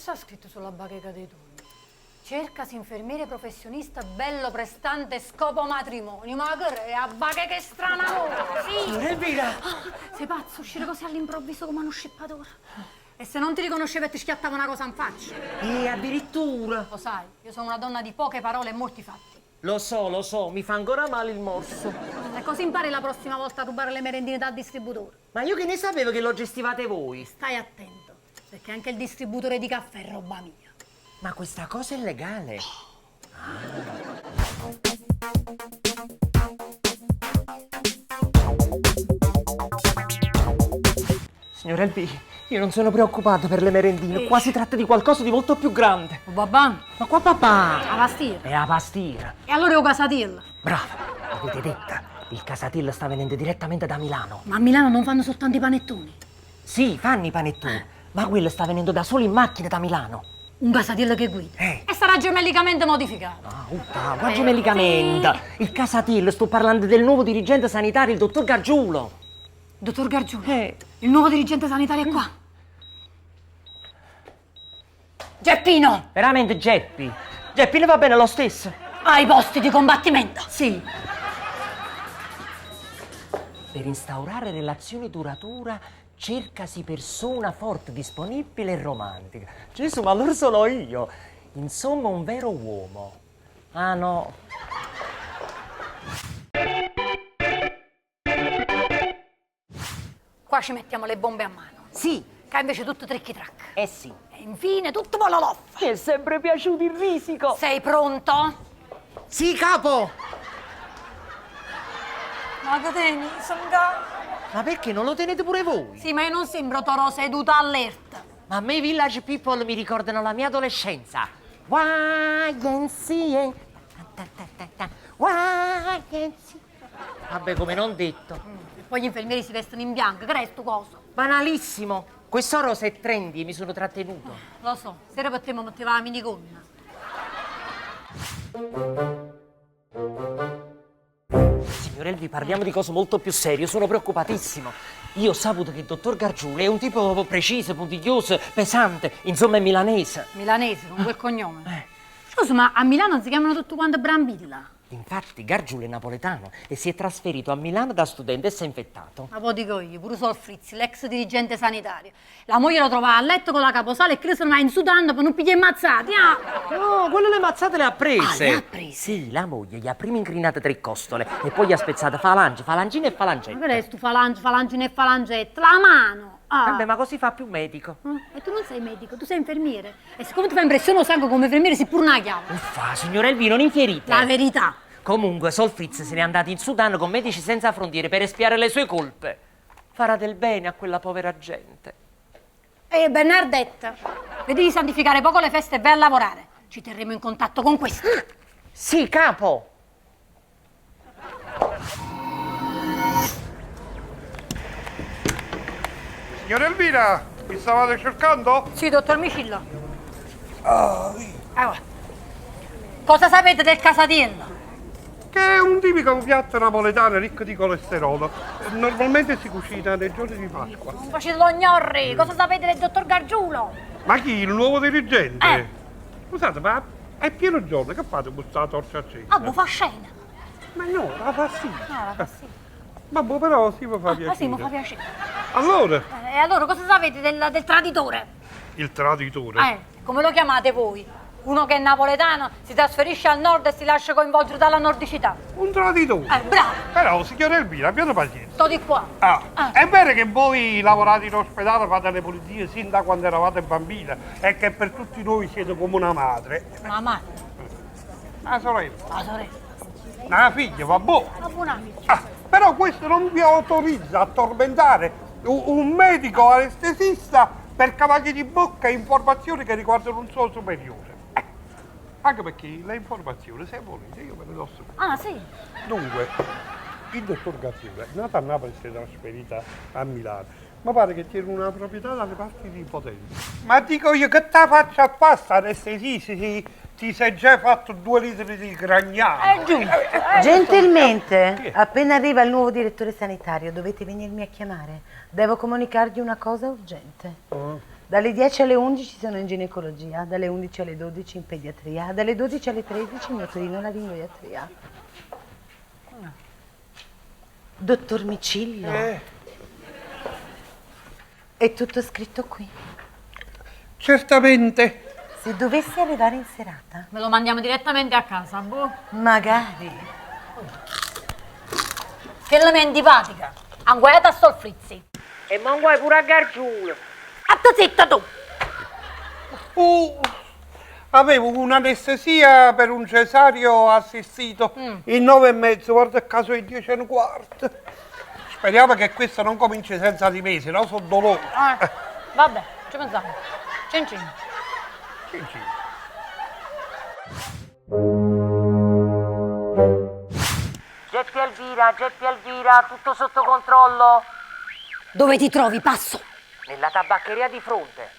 sta scritto sulla bacheca dei turni? Cercasi infermiere professionista, bello, prestante, scopo matrimonio. Ma che è a bacheca che strana ora, sì! Elvira! Sei pazzo, uscire così all'improvviso come uno scippatore? E se non ti riconosceva e ti schiattava una cosa in faccia? Addirittura! Lo sai, io sono una donna di poche parole e molti fatti. Lo so, mi fa ancora male il morso. E così impari la prossima volta a rubare le merendine dal distributore. Ma io che ne sapevo che lo gestivate voi? Stai attento, perché anche il distributore di caffè è roba mia. Ma questa cosa è legale. Signor Elvi, io non sono preoccupato per le merendine. Qua si tratta di qualcosa di molto più grande. Oh, babà, Ma qua papà! la pastiera. È la pastiera. E allora io casatillo. Brava, avete detta. Il Casatillo sta venendo direttamente da Milano. Ma a Milano non fanno soltanto i panettoni. Sì, fanno i panettoni. Ma quello sta venendo da solo in macchina da Milano. Un casatillo che guida. E sarà gemellicamente modificato. Ma gemellicamente. Il Casatillo, sto parlando del nuovo dirigente sanitario, il dottor Gargiulo. Dottor Gargiulo, il nuovo dirigente sanitario è qua. Geppino! Veramente, Geppi? Geppi ne va bene lo stesso? Ai posti di combattimento. Sì. Per instaurare relazioni duratura cercasi persona forte, disponibile e romantica. Gesù, ma allora sono io. Insomma, un vero uomo. Ah, no. Qua ci mettiamo le bombe a mano. Sì. Che invece tutto tricchi-trac. Eh sì. E infine tutto mololoff. Mi è sempre piaciuto il risico. Sei pronto? Sì, capo. Ma che teni? Sono già... Ma perché non lo tenete pure voi? Sì, ma io non sembro toro seduta all'erta. Ma a me i Village People mi ricordano la mia adolescenza. YMCA. YMCA. Vabbè, come non detto. Poi gli infermieri si vestono in bianco, che resto coso? Banalissimo. Questo rosa è trendy e mi sono trattenuto. Lo so, se era per te mi metteva la minigonna. Signor Elvi, parliamo di cose molto più serie. Sono preoccupatissimo. Io ho saputo che il dottor Gargiulo è un tipo preciso, puntiglioso, pesante, insomma è milanese. Milanese, con quel cognome. Scusa, ma a Milano si chiamano tutto quanto Brambilla? Infatti Gargiulo è napoletano e si è trasferito a Milano da studente e si è infettato. Ma poi dico io, pure Solfrizzi, l'ex dirigente sanitario. La moglie lo trova a letto con la caposale e credo se ne va in Sudano per non pigliare ammazzati. No, quelle le mazzate le ha prese. Le ha prese? Sì, la moglie gli ha prima incrinate 3 costole e poi gli ha spezzato falange, falangine e falangette. Ma che resto falangine e falangette? La mano! Vabbè, ma così fa più medico. E tu non sei medico, tu sei infermiere. E siccome ti fa impressione lo sangue come infermiere, si pure una chiave. Uffa, signor Elvi, non infierite. La verità. Comunque, Solfritz se n'è andato in Sudan con Medici Senza Frontiere per espiare le sue colpe. Farà del bene a quella povera gente. E Bernardetta, vedi di santificare poco le feste e vai a lavorare. Ci terremo in contatto con questo. Sì, capo. Signora Elvira, mi stavate cercando? Sì, dottor Micillo. Allora, cosa sapete del Casatillo? Che è un tipico piatto napoletano ricco di colesterolo. Normalmente si cucina nei giorni di Pasqua. Non facete lo gnorri. Cosa sapete del dottor Gargiulo? Ma chi? Il nuovo dirigente? Scusate, ma è pieno giorno, che fate con questa torcia accesa? Ah, fa scena. Ma no, la pastiera. No, la fa sì. Vabbè, però sì, mi fa piacere. Ah, sì, mi fa piacere. Allora, E allora, cosa sapete del traditore? il traditore. Come lo chiamate voi? Uno che è napoletano, si trasferisce al nord e si lascia coinvolgere dalla nordicità. Un traditore. Bravo, Però, signora Elvira, abbiate pazienza. sto di qua. È vero che voi lavorate in ospedale, fate le pulizie sin da quando eravate bambina e che per tutti noi siete come una madre. Mamma, La sorella. la sorella, Una figlia, vabbè. la buona amica. Però questo non vi autorizza a tormentare un medico anestesista per cavagli di bocca informazioni che riguardano un suo superiore. Anche perché le informazioni, se volete, io me le do subito. Ah, sì? Dunque, il dottor Gargiulo è nato a Napoli e si è trasferita a Milano. Ma pare che tiene una proprietà dalle parti di Potenza. Ma dico io, che te faccia a pasta anestesista se ti sei già fatto 2 litri di Gragnano? Giusto. Gentilmente, appena arriva il nuovo direttore sanitario, dovete venirmi a chiamare. Devo comunicargli una cosa urgente. Dalle 10 alle 11 sono in ginecologia, dalle 11 alle 12 in pediatria, dalle 12 alle 13 in otorino-laringoiatria. Dottor Micillo. È tutto scritto qui. Certamente. Se dovessi arrivare in serata, Me lo mandiamo direttamente a casa, boh. magari. Che la mi è antipatica. Anguiata a Solfrizzi. E manguai pure a Gargiulo. Atta zitta tu. Avevo un'anestesia per un cesareo assistito in 9 e mezzo, guarda il caso è 10 e un quarto. Speriamo che questo non cominci senza di mesi, no? Sono dolore. Vabbè, ci pensiamo. Cin cin. Geppi Elvira, tutto sotto controllo. Dove ti trovi, passo? Nella tabaccheria di fronte.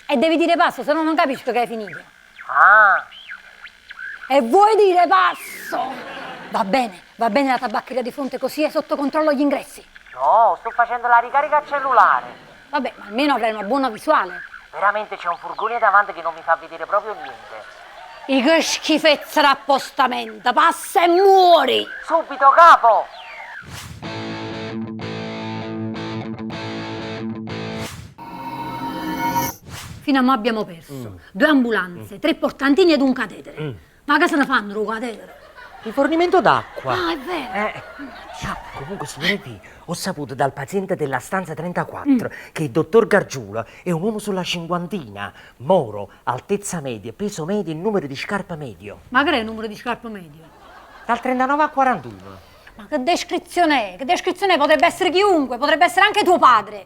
E devi dire passo, se no non capisco che hai finito. Ah, E vuoi dire passo? Va bene la tabaccheria di fronte, così è sotto controllo gli ingressi. no, sto facendo la ricarica al cellulare. Vabbè, ma almeno avrai una buona visuale. Veramente c'è un furgone davanti che non mi fa vedere proprio niente. E che schifezza d'appostamento, passa e muori! Subito, capo! Fino a mo' abbiamo perso 2 ambulanze, 3 portantini ed un catetere. Ma che se ne fanno un catetere? Rifornimento d'acqua. Ah, è vero. Comunque, signore P, ho saputo dal paziente della stanza 34 che il dottor Gargiulo è un uomo sulla cinquantina, moro, altezza media, peso medio e numero di scarpa medio. Ma che è il numero di scarpa medio? Dal 39 a 41. Ma che descrizione è? Che descrizione è? Potrebbe essere chiunque, potrebbe essere anche tuo padre.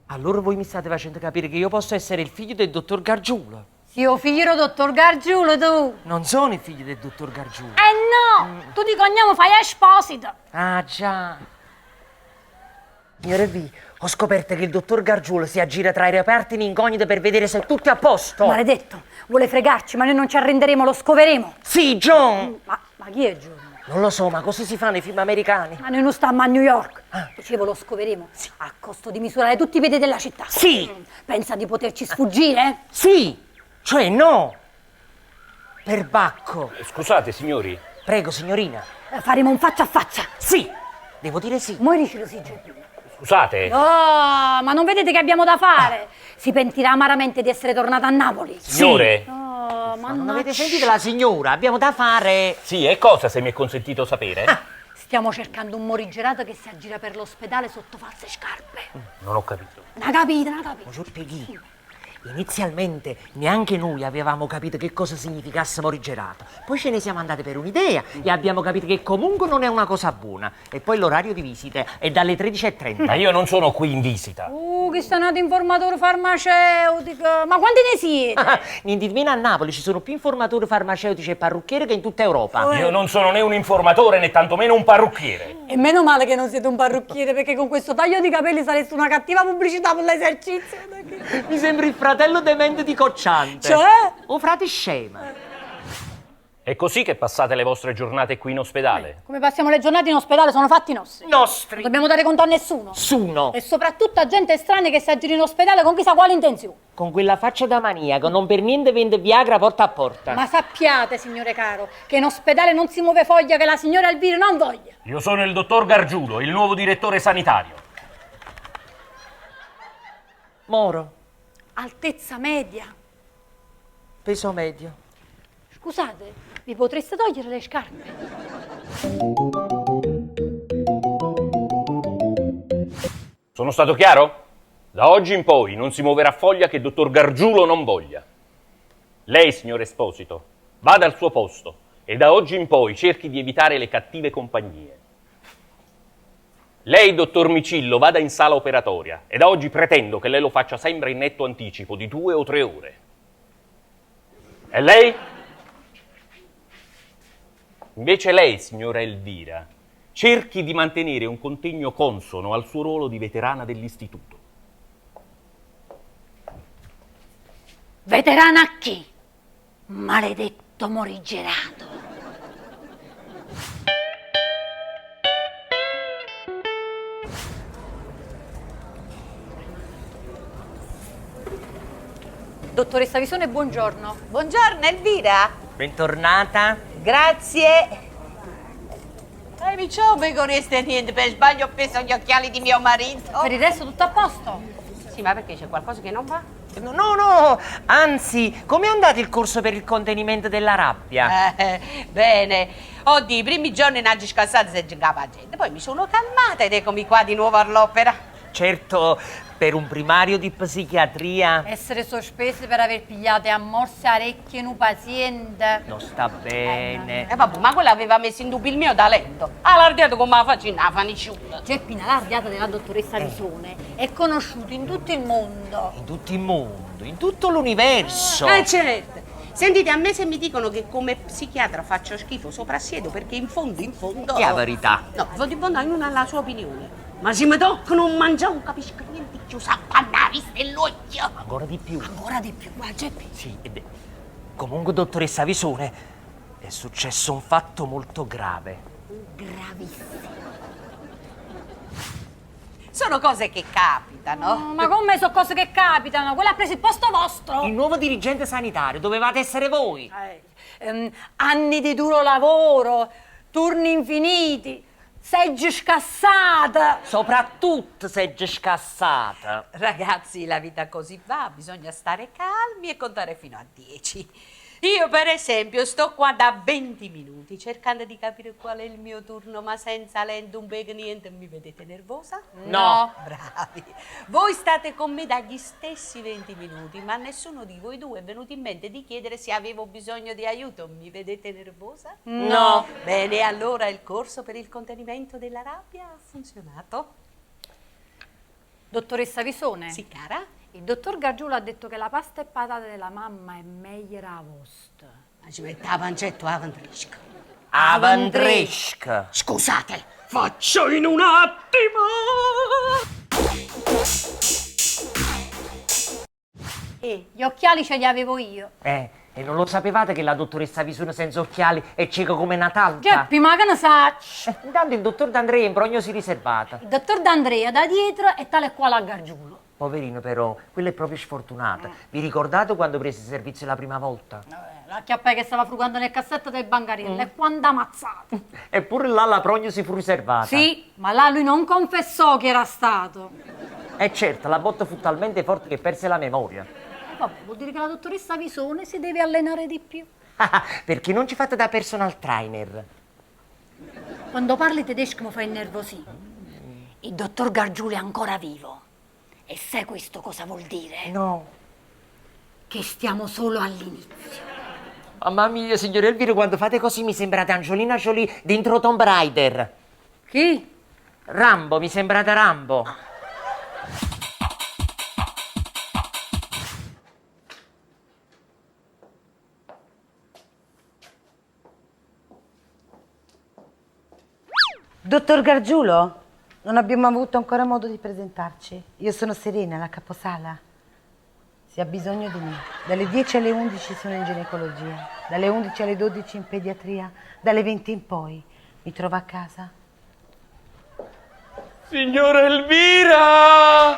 Allora voi mi state facendo capire che io posso essere il figlio del dottor Gargiulo? Zio figlio, dottor Gargiulo, tu. Non sono il figlio del dottor Gargiulo. No! Tu di cognome fai Esposito. Ah, già. Signore V, ho scoperto che il dottor Gargiulo si aggira tra i reparti in incognito per vedere se è tutto a posto. Maledetto, vuole fregarci, ma noi non ci arrenderemo, lo scoveremo. Sì, John! Ma chi è Giorgio? Non lo so, ma così si fa nei film americani. Ma noi non stiamo a New York. Dicevo, lo scoveremo. A costo di misurare tutti i piedi della città. Sì! Pensa di poterci sfuggire? Sì! Cioè no! Perbacco! Scusate, signori, Prego, signorina. Faremo un faccia a faccia. Sì! Devo dire sì. Muoricelo, sì, Giorgio. scusate. No, ma non vedete che abbiamo da fare? Si pentirà amaramente di essere tornata a Napoli. Signore. Oh, Ma non avete sentito la signora? Abbiamo da fare. Sì, e cosa se mi è consentito sapere? Stiamo cercando un morigerato che si aggira per l'ospedale sotto false scarpe. Non ho capito. Una capita, una capita. Buongiorno, Peggy. Inizialmente neanche noi avevamo capito che cosa significasse morigerato. Poi ce ne siamo andati per un'idea e abbiamo capito che comunque non è una cosa buona. E poi l'orario di visite è dalle 13:30. Ma io non sono qui in visita. Che sono nato informatore farmaceutico. Ma quanti ne siete? Niente di meno, a Napoli ci sono più informatori farmaceutici e parrucchieri che in tutta Europa. Io non sono né un informatore né tantomeno un parrucchiere. E meno male che non siete un parrucchiere, perché con questo taglio di capelli sareste una cattiva pubblicità per l'esercizio. Mi sembri il fratello demente di Cocciante. Cioè? O frate scema. È così che passate le vostre giornate qui in ospedale? Come passiamo le giornate in ospedale sono fatti nostri. Nostri. Non dobbiamo dare conto a nessuno. Nessuno. E soprattutto a gente estranea che si aggira in ospedale con chissà quale intenzione. Con quella faccia da maniaco, non per niente vende Viagra porta a porta. Ma sappiate, signore caro, che in ospedale non si muove foglia che la signora Elvira non voglia. Io sono il dottor Gargiulo, il nuovo direttore sanitario. Moro, Altezza media. peso medio. Scusate, vi potreste togliere le scarpe? Sono stato chiaro? Da oggi in poi non si muoverà foglia che il dottor Gargiulo non voglia. Lei, signor Esposito, vada al suo posto e da oggi in poi cerchi di evitare le cattive compagnie. Lei, dottor Micillo, vada in sala operatoria e da oggi pretendo che lei lo faccia sempre in netto anticipo di 2 o 3 ore. E lei? Invece lei, signora Elvira, cerchi di mantenere un contegno consono al suo ruolo di veterana dell'istituto. Veterana a chi? Maledetto morigerato. Dottoressa Visone, buongiorno. Buongiorno Elvira. Bentornata. Grazie. Mi con questo niente, per sbaglio ho preso gli occhiali di mio marito. Per il resto tutto a posto? Sì, ma perché c'è qualcosa che non va? No, anzi, com'è andato il corso per il contenimento della rabbia? Bene. Oddio, i primi giorni non ci scassate se giocava la gente, poi mi sono calmata ed eccomi qua di nuovo all'opera. Certo, per un primario di psichiatria Essere sospesi per aver pigliato a morse orecchie in un paziente. non sta bene. Vabbè, ma quella aveva messo in dubbio il mio talento. Ha lardato come la faccio una fanicciulla. Geppina, l'ardiata della dottoressa Visone è conosciuto in tutto il mondo. In tutto il mondo, in tutto l'universo. Certo. Sentite, a me se mi dicono che come psichiatra faccio schifo soprassiedo perché in fondo... Che è la verità? No, in fondo ognuno ha la sua opinione. Ma se mi toccano non mangiare non capisco niente, chiusa a la vista e l'occhio. Ancora di più. Ancora di più, guarda Geppi. Sì, comunque, dottoressa Visone, è successo un fatto molto grave. Gravissimo. Sono cose che capitano. Ma come sono cose che capitano? Quella ha preso il posto vostro. Il nuovo dirigente sanitario dovevate essere voi. Anni di duro lavoro, turni infiniti, seggi scassate. Soprattutto segge scassata. Ragazzi, la vita così va, bisogna stare calmi e contare fino a 10. Io, per esempio, sto qua da 20 minuti cercando di capire qual è il mio turno, ma senza lento, un beg, niente. Mi vedete nervosa? No. Bravi. Voi state con me dagli stessi 20 minuti, ma nessuno di voi due è venuto in mente di chiedere se avevo bisogno di aiuto. Mi vedete nervosa? No. Bene, allora il corso per il contenimento della rabbia ha funzionato. Dottoressa Visone? Sì, cara? Il dottor Gargiulo ha detto che la pasta e patate della mamma è meglio la vostra. Ma ci mette la pancetta avantrisca. Avandresca. Scusate, faccio in un attimo. Gli occhiali ce li avevo io. E non lo sapevate che la dottoressa Visone senza occhiali è cieca come una talpa? Geppi, ma che ne sa? Intanto il dottor D'Andrea è in prognosi riservata. Il dottor D'Andrea da dietro e tale quale a Gargiulo. Poverino però, quella è proprio sfortunata. Vi ricordate quando prese servizio la prima volta? La chiappa che stava frugando nel cassetto del bancarello e quando ammazzato. Eppure là la prognosi fu riservata. Sì, ma là lui non confessò che era stato. E certo, la botta fu talmente forte che perse la memoria. Vabbè, vuol dire che la dottoressa Visone si deve allenare di più. Perché non ci fate da personal trainer? Quando parli tedesco mi fai innervosire. Il dottor Gargiulo è ancora vivo. E sai questo cosa vuol dire? No. Che stiamo solo all'inizio. Mamma mia, signor Elviro, quando fate così mi sembrate Angelina Jolie dentro Tomb Raider. Chi? Rambo, mi sembrate Rambo. Dottor Gargiulo, non abbiamo avuto ancora modo di presentarci. Io sono Serena, la caposala. Se ha bisogno di me, dalle 10 alle 11 sono in ginecologia, dalle 11 alle 12 in pediatria, dalle 20 in poi. Mi trova a casa? Signora Elvira!